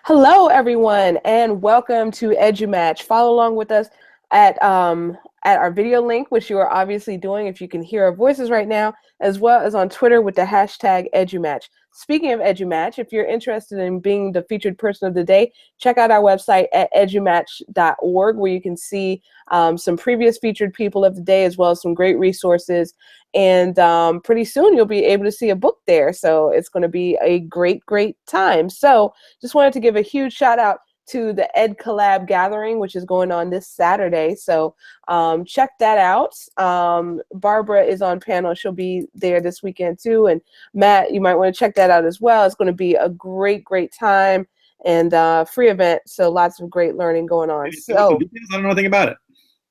Hello, everyone, and welcome to EduMatch. Follow along with us at our video link, which you are obviously doing if you can hear our voices right now, as well as on Twitter with the hashtag EduMatch. Speaking of EduMatch, if you're interested in being the featured person of the day, check out our website at edumatch.org, where you can see some previous featured people of the day, as well as some great resources. And pretty soon you'll be able to see a book there. So it's going to be a great, great time. So just wanted to give a huge shout out to the Ed Collab gathering, which is going on this Saturday. So check that out. Barbara is on panel. She'll be there this weekend too. And Matt, you might want to check that out as well. It's going to be a great, great time and free event. So lots of great learning going on. So I don't know anything about it.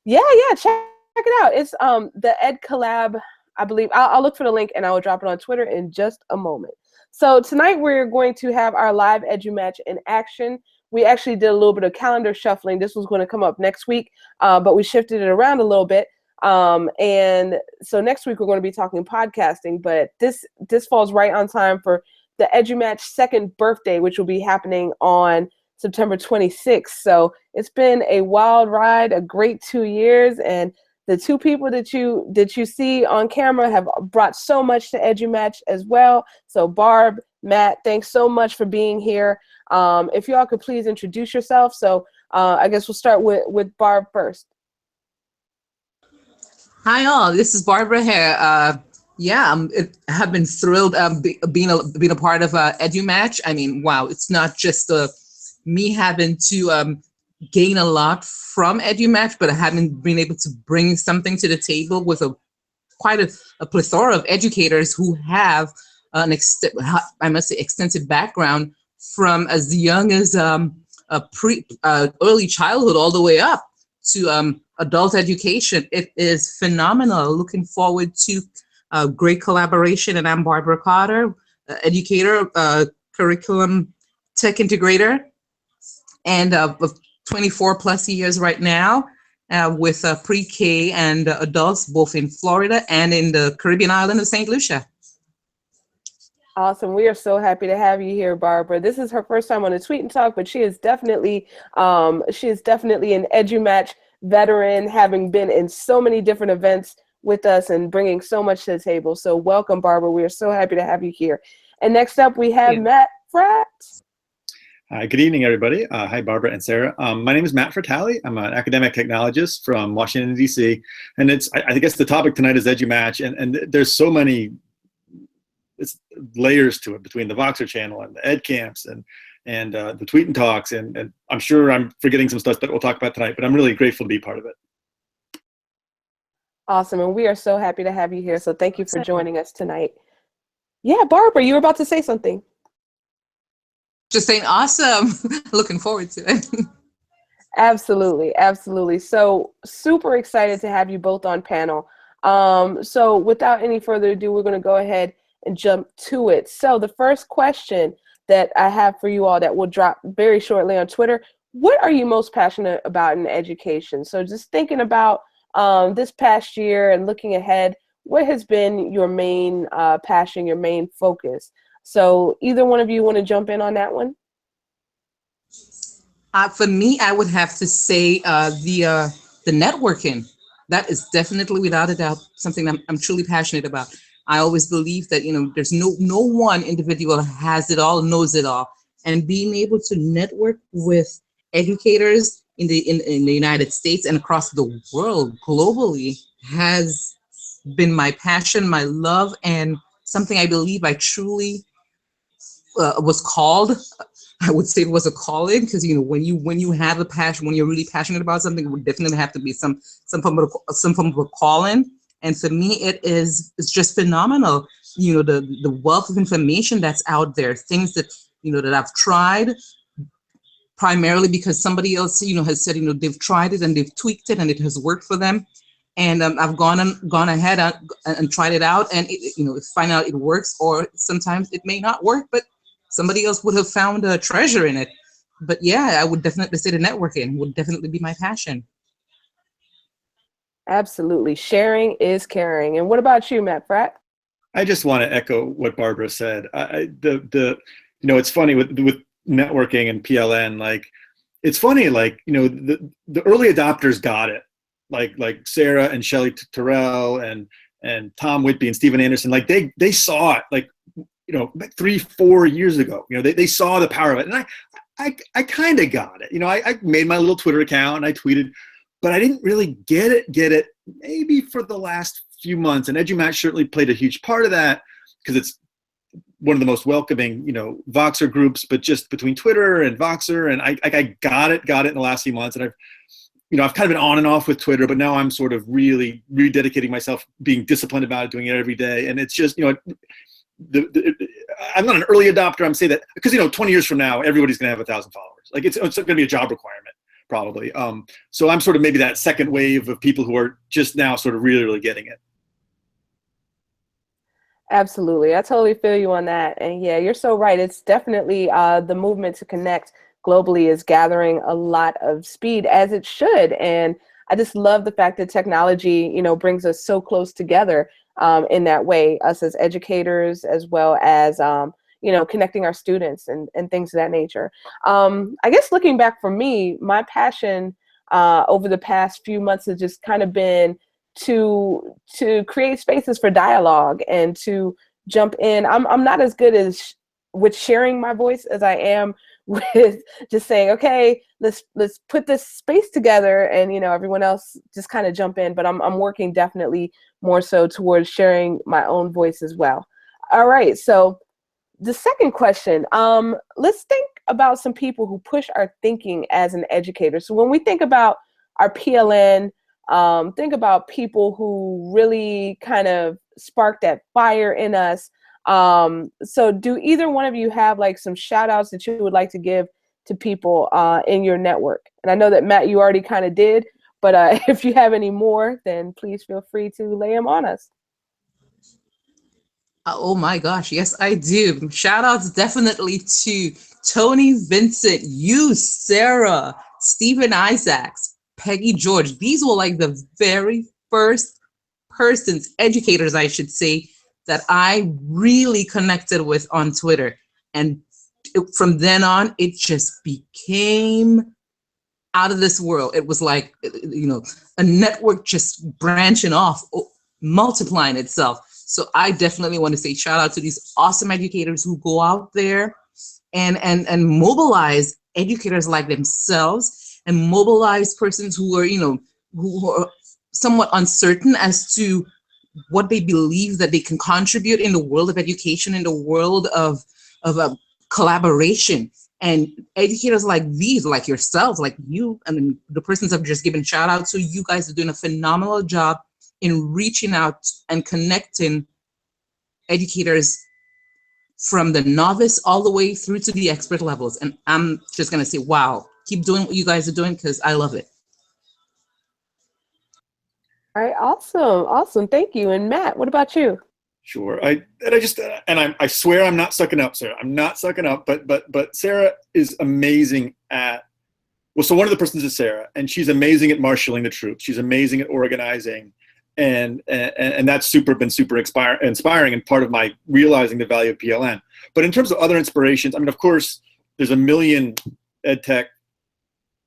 yeah, check it out. It's the Ed Collab, I believe. I'll look for the link and I will drop it on Twitter in just a moment. So tonight we're going to have our live EduMatch in action. We actually did a little bit of calendar shuffling. This was going to come up next week, but we shifted it around a little bit. And so next week we're going to be talking podcasting, but this falls right on time for the EduMatch second birthday, which will be happening on September 26th. So it's been a wild ride, a great 2 years, and the two people that you see on camera have brought so much to EduMatch as well. So Barb, Matt, thanks so much for being here. If y'all could please introduce yourself. So I guess we'll start with Barb first. Hi all, this is Barbara here. I have been thrilled being a part of EduMatch. I mean, wow, it's not just me having to gain a lot from EduMatch, but having been able to bring something to the table with quite a plethora of educators who have extensive background from as young as early childhood all the way up to adult education. It is phenomenal. Looking forward to great collaboration. And I'm Barbara Carter, educator, curriculum tech integrator, and 24 plus years right now with pre-K and adults, both in Florida and in the Caribbean island of St. Lucia. Awesome. We are so happy to have you here, Barbara. This is her first time on a Tweet and Talk, but she is definitely an EduMatch veteran, having been in so many different events with us and bringing so much to the table. So welcome, Barbara. We are so happy to have you here. And next up, we have Matt Fratt. Hi, good evening, everybody. Hi, Barbara and Sarah. My name is Matt Fratelli. I'm an academic technologist from Washington, D.C. And I guess the topic tonight is EduMatch. And there's so many layers to it between the Voxer channel and the Ed Camps and the Tweet and Talks. And I'm sure I'm forgetting some stuff that we'll talk about tonight, but I'm really grateful to be part of it. Awesome. And we are so happy to have you here. So thank you for joining us tonight. Yeah, Barbara, you were about to say something. Just saying awesome. Looking forward to it. Absolutely. Absolutely. So super excited to have you both on panel. So without any further ado, we're going to go ahead and jump to it. So the first question that I have for you all that will drop very shortly on Twitter: what are you most passionate about in education? So just thinking about this past year and looking ahead, what has been your main passion, your main focus? So either one of you want to jump in on that one? For me, I would have to say the networking. That is definitely, without a doubt, something I'm truly passionate about. I always believe that, there's no one individual has it all, knows it all. And being able to network with educators in the United States and across the world globally has been my passion, my love, and something I believe I truly was called. I would say it was a calling, because when you have a passion, when you're really passionate about something, it would definitely have to be some form of a calling. And for me, it's just phenomenal. The wealth of information that's out there, things that that I've tried, primarily because somebody else has said they've tried it and they've tweaked it and it has worked for them. And I've gone ahead and tried it out, and find out it works, or sometimes it may not work, but somebody else would have found a treasure in it. But yeah, I would definitely say the networking would definitely be my passion. Absolutely. Sharing is caring. And what about you, Matt Fratt? I just want to echo what Barbara said. It's funny with networking and PLN, like, it's funny, like, you know, the early adopters got it, like Sarah and Shelley Terrell and Tom Whitby and Stephen Anderson, like they saw it, like, you know, 3-4 years ago. You know, they saw the power of it, and I kind of got it. You know, I made my little Twitter account and I tweeted, but I didn't really get it maybe for the last few months. And EduMatch certainly played a huge part of that, because it's one of the most welcoming, you know, Voxer groups, but just between Twitter and Voxer, and I got it in the last few months. And I've kind of been on and off with Twitter, but now I'm sort of really rededicating myself, being disciplined about it, doing it every day. And it's just, you know, I'm not an early adopter. I'm saying that because, you know, 20 years from now, everybody's going to have 1,000 followers. Like, it's going to be a job requirement, probably. So I'm sort of maybe that second wave of people who are just now sort of really, really getting it. Absolutely. I totally feel you on that. And yeah, you're so right. It's definitely the movement to connect globally is gathering a lot of speed, as it should. And I just love the fact that technology, you know, brings us so close together in that way, us as educators, as well as, you know, connecting our students and things of that nature. I guess looking back for me, my passion over the past few months has just kind of been to create spaces for dialogue and to jump in. I'm not as good as with sharing my voice as I am with just saying, okay, let's put this space together, and, you know, everyone else just kind of jump in. But I'm working definitely more so towards sharing my own voice as well. All right, so the second question, let's think about some people who push our thinking as an educator. So when we think about our PLN, think about people who really kind of spark that fire in us. So do either one of you have like some shout outs that you would like to give to people in your network? And I know that, Matt, you already kind of did, but if you have any more, then please feel free to lay them on us. Oh my gosh, yes, I do. Shout outs definitely to Tony, Vincent, you, Sarah, Stephen Isaacs, Peggy George. These were like the very first persons, educators, I should say, that I really connected with on Twitter. And from then on, it just became out of this world. It was like, you know, a network just branching off, multiplying itself. So I definitely want to say shout out to these awesome educators who go out there and mobilize educators like themselves, and mobilize persons who are, you know, who are somewhat uncertain as to what they believe that they can contribute in the world of education, in the world of collaboration. And educators like these, like yourselves, like you, I mean, the persons I've just given shout out to, you guys are doing a phenomenal job in reaching out and connecting educators from the novice all the way through to the expert levels. And I'm just gonna say, wow, keep doing what you guys are doing, because I love it. All right, awesome. Thank you. And Matt, what about you? Sure. I swear I'm not sucking up, Sarah. I'm not sucking up, but Sarah is amazing at, well, so one of the persons is Sarah, and she's amazing at marshaling the troops. She's amazing at organizing. And that's been super inspiring, and part of my realizing the value of PLN. But in terms of other inspirations, I mean, of course, there's a million ed tech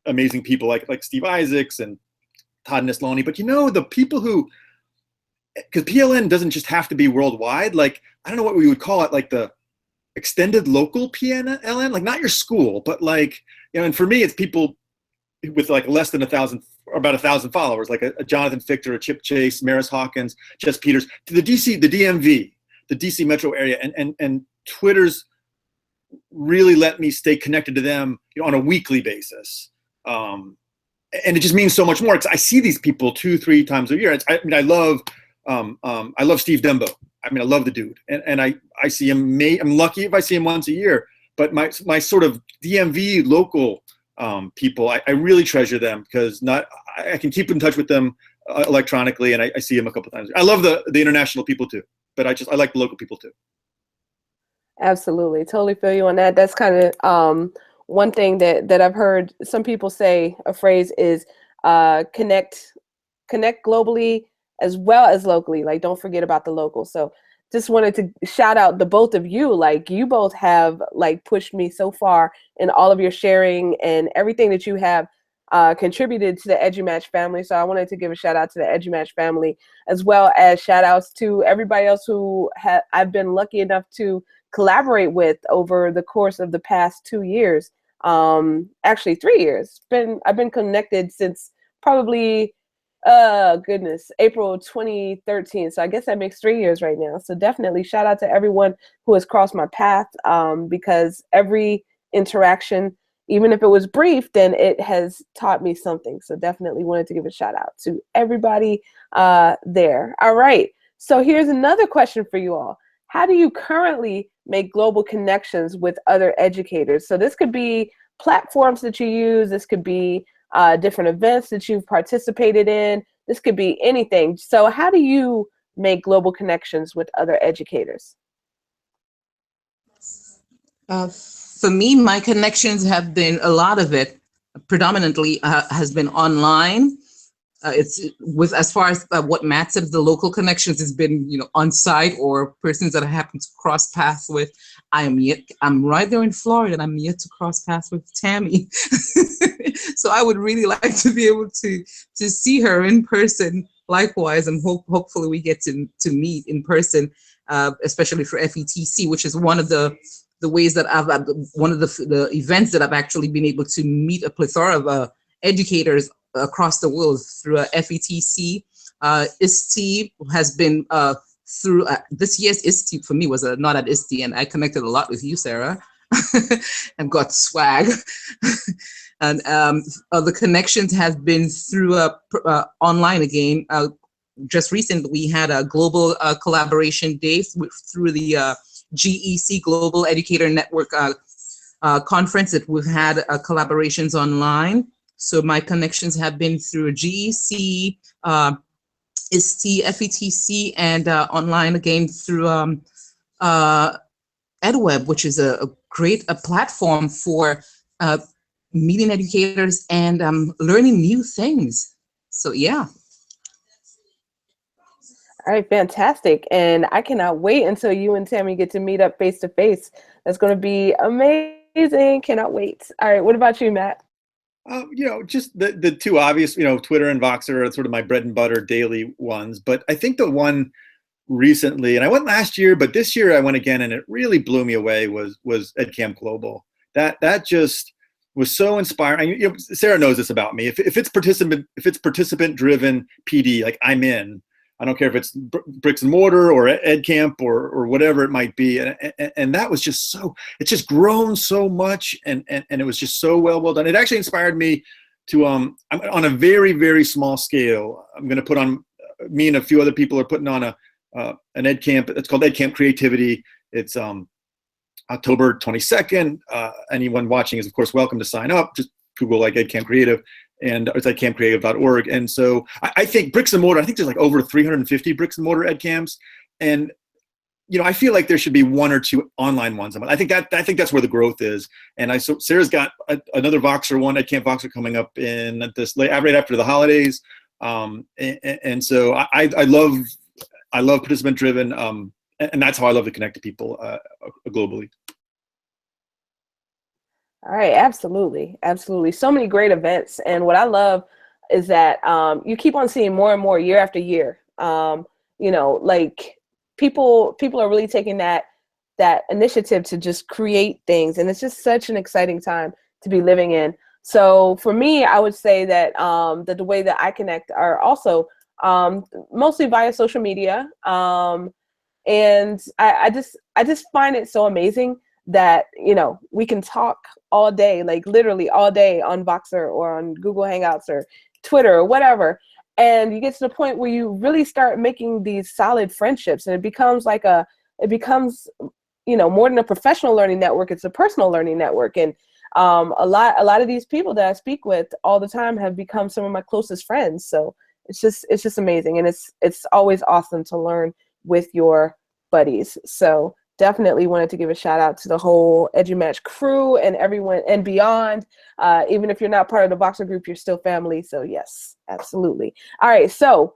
amazing people like Steve Isaacs and Todd Neslony. But, you know, the people who, because PLN doesn't just have to be worldwide. Like, I don't know what we would call it, like the extended local PLN, like not your school, but like, you know, and for me, it's people with like less than 1,000, or about 1,000 followers, like a Jonathan Fichter, a Chip Chase, Maris Hawkins, Jess Peters, to the DMV, the DC metro area, and Twitter's really let me stay connected to them, you know, on a weekly basis. And it just means so much more. I see these people 2-3 times a year. I mean, I love Steve Dembo. I mean, I love the dude, and I see him. I'm lucky if I see him once a year. But my sort of DMV local people, I really treasure them, because I can keep in touch with them electronically, and I see them a couple times. I love the international people too, but I like the local people too. Absolutely, totally feel you on that. That's kind of one thing that I've heard some people say. A phrase is connect globally as well as locally. Like, don't forget about the local. So just wanted to shout out the both of you. Like, you both have like pushed me so far in all of your sharing and everything that you have contributed to the EduMatch family. So I wanted to give a shout out to the EduMatch family, as well as shout outs to everybody else who I've been lucky enough to collaborate with over the course of the past 2 years. Actually 3 years. I've been connected since probably goodness, April 2013. So I guess that makes 3 years right now. So definitely shout out to everyone who has crossed my path, because every interaction, even if it was brief, then it has taught me something. So definitely wanted to give a shout out to everybody there. All right. So here's another question for you all. How do you currently make global connections with other educators? So this could be platforms that you use. This could be different events that you've participated in. This could be anything. So how do you make global connections with other educators? For me, my connections have been, a lot of it predominantly has been online. It's with, as far as what Matt said, the local connections has been, on site or persons that I happen to cross paths with. I'm right there in Florida, and I'm yet to cross paths with Tammy. So I would really like to be able to see her in person. Likewise, and hopefully we get to meet in person, especially for FETC, which is one of the ways that one of the events that I've actually been able to meet a plethora of educators across the world through FETC. ISTE has been through this year's ISTE for me was not at ISTE, and I connected a lot with you, Sarah, and got swag. And the connections have been through online again. Just recently, we had a global collaboration day through the GEC Global Educator Network conference that we've had collaborations online. So my connections have been through GEC, ISTE, FETC, and online again through EdWeb, which is a great platform for meeting educators and learning new things. So yeah. All right, fantastic. And I cannot wait until you and Tammy get to meet up face to face. That's going to be amazing. Cannot wait. All right, what about you, Matt? Just the two obvious, Twitter and Voxer are sort of my bread and butter daily ones. But I think the one recently, and I went last year, but this year I went again, and it really blew me away, was EdCamp Global. That just was so inspiring. Sarah knows this about me. If it's participant driven PD, like I'm in. I don't care if it's bricks and mortar or EdCamp or whatever it might be. And that was just so, it's just grown so much, and it was just so well done. It actually inspired me to, I'm on a very, very small scale. I'm going to put on, me and a few other people are putting on an EdCamp. It's called EdCamp Creativity. It's October 22nd. Anyone watching is, of course, welcome to sign up. Just Google like EdCamp Creative. And it's like campcreative.org. And so I think bricks and mortar, I think there's like over 350 bricks and mortar ed camps. And, I feel like there should be one or two online ones. I think that's where the growth is. And so Sarah's got another Voxer one, EdCamp Voxer, coming up in this right after the holidays. And so I love participant driven. And that's how I love to connect to people globally. All right, absolutely, absolutely. So many great events, and what I love is that you keep on seeing more and more year after year. Like people are really taking that initiative to just create things, and it's just such an exciting time to be living in. So for me, I would say that the way that I connect are also mostly via social media, and I just find it so amazing that we can talk all day, like literally all day, on Voxer or on Google Hangouts or Twitter or whatever, and you get to the point where you really start making these solid friendships, and it becomes more than a professional learning network. It's a personal learning network, and a lot of these people that I speak with all the time have become some of my closest friends. So it's just amazing, and it's always awesome to learn with your buddies. So definitely wanted to give a shout out to the whole EduMatch crew and everyone and beyond. Even if you're not part of the Voxer group, you're still family. So yes, absolutely. All right. So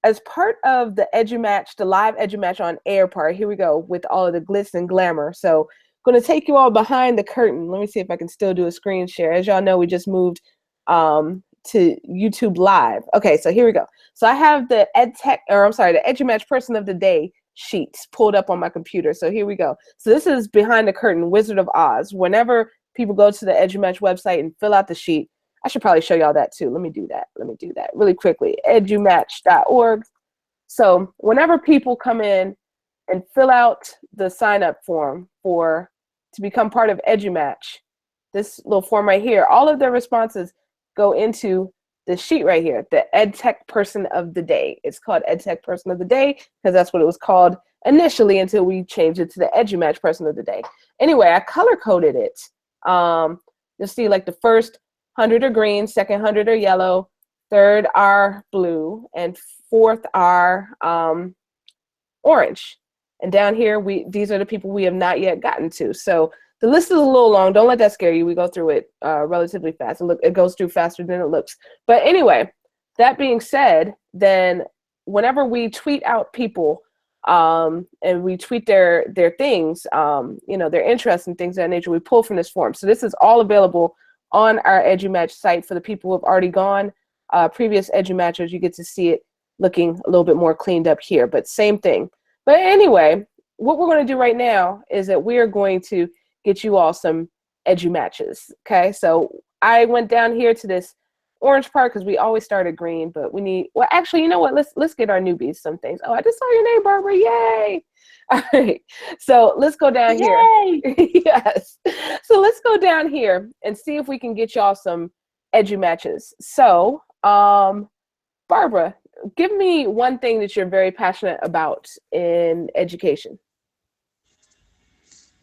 as part of the EduMatch, the live EduMatch on air part, here we go with all of the glitz and glamour. So I'm going to take you all behind the curtain. Let me see if I can still do a screen share. As y'all know, we just moved to YouTube Live. Okay, so here we go. So I have the the EduMatch Person of the Day sheets pulled up on my computer. So here we go. So this is behind the curtain, Wizard of Oz. Whenever people go to the EduMatch website and fill out the sheet, I should probably show y'all that too. Let me do that really quickly. EduMatch.org. So whenever people come in and fill out the sign up form to become part of EduMatch, this little form right here, all of their responses go into the sheet right here, the EdTech Person of the Day. It's called EdTech Person of the Day because that's what it was called initially until we changed it to the EduMatch Person of the Day. Anyway, I color coded it. You'll see like the first 100 are green, second 100 are yellow, third are blue, and fourth are orange. And down here, these are the people we have not yet gotten to. So the list is a little long. Don't let that scare you. We go through it relatively fast. It goes through faster than it looks. But anyway, that being said, then whenever we tweet out people and we tweet their things, their interests and things of that nature, we pull from this form. So this is all available on our EduMatch site for the people who have already gone. Previous EduMatchers, you get to see it looking a little bit more cleaned up here, but same thing. But anyway, what we're going to do right now is that we are going to get you all some EduMatches. Okay, so I went down here to this orange part because we always started green, but we need, well, actually, you know what? Let's get our newbies some things. Oh, I just saw your name, Barbara. Yay! All right, so let's go down here. Yes. So let's go down here and see if we can get y'all some EduMatches. So, Barbara, give me one thing that you're very passionate about in education.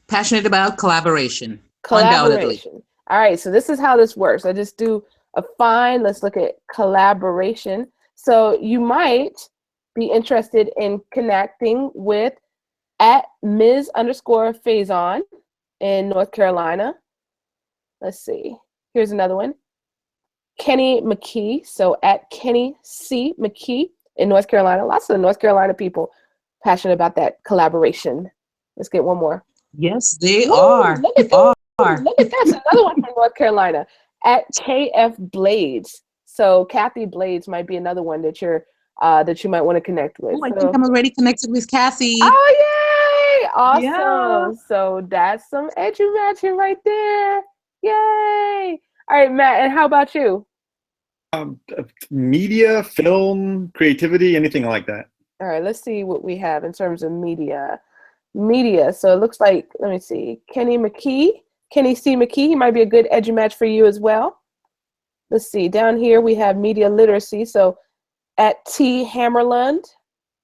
Passionate about collaboration. Collaboration. All right, so this is how this works. I just do a find. Let's look at collaboration. So you might be interested in connecting with at Ms_Faison in North Carolina. Let's see. Here's another one. Kenny McKee. So at Kenny C. McKee in North Carolina. Lots of North Carolina people passionate about that collaboration. Let's get one more. Yes, they are. Look at that. Look at that. Another one from North Carolina. At KF Blades. So Kathy Blades might be another one that you might want to connect with. Oh, I think I'm already connected with Kathy. Oh, yay! Awesome. Yeah. So that's some EduMatching right there. Yay! All right, Matt, and how about you? Media, film, creativity, anything like that. All right, let's see what we have in terms of media. So it looks like, let me see, Kenny C. McKee, he might be a good EduMatch for you as well. Let's see, down here we have media literacy. So at T. Hammerlund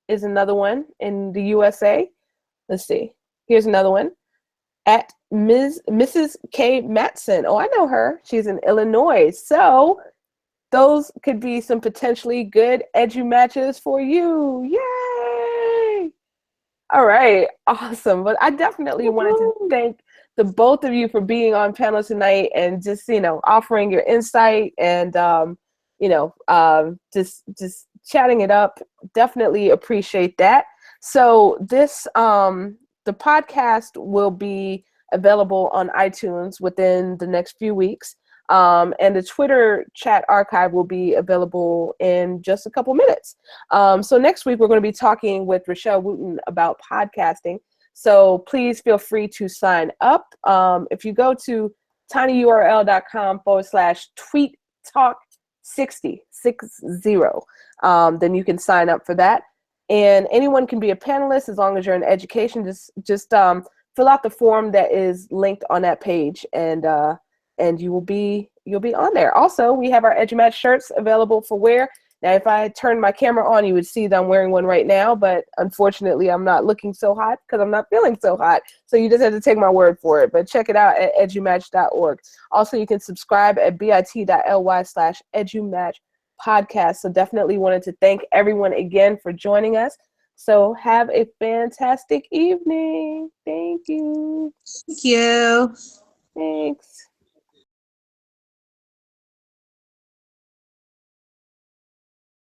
is another one in the USA. Let's see, here's another one. At Mrs. K. Matson. Oh, I know her. She's in Illinois. So those could be some potentially good EduMatches for you. Yay! All right, awesome. But I definitely wanted to thank the both of you for being on panel tonight and just, offering your insight and, just chatting it up. Definitely appreciate that. So this, the podcast will be available on iTunes within the next few weeks. And the Twitter chat archive will be available in just a couple minutes. So next week, we're going to be talking with Rochelle Wooten about podcasting. So please feel free to sign up. If you go to tinyurl.com/tweettalk60, then you can sign up for that. And anyone can be a panelist as long as you're in education. Just fill out the form that is linked on that page, and you'll be on there. Also, we have our EduMatch shirts available for wear. Now, if I turned my camera on, you would see that I'm wearing one right now, but unfortunately, I'm not looking so hot because I'm not feeling so hot. So you just have to take my word for it. But check it out at edumatch.org. Also, you can subscribe at bit.ly/EduMatch podcast. So definitely wanted to thank everyone again for joining us. So have a fantastic evening. Thank you. Thank you. Thanks.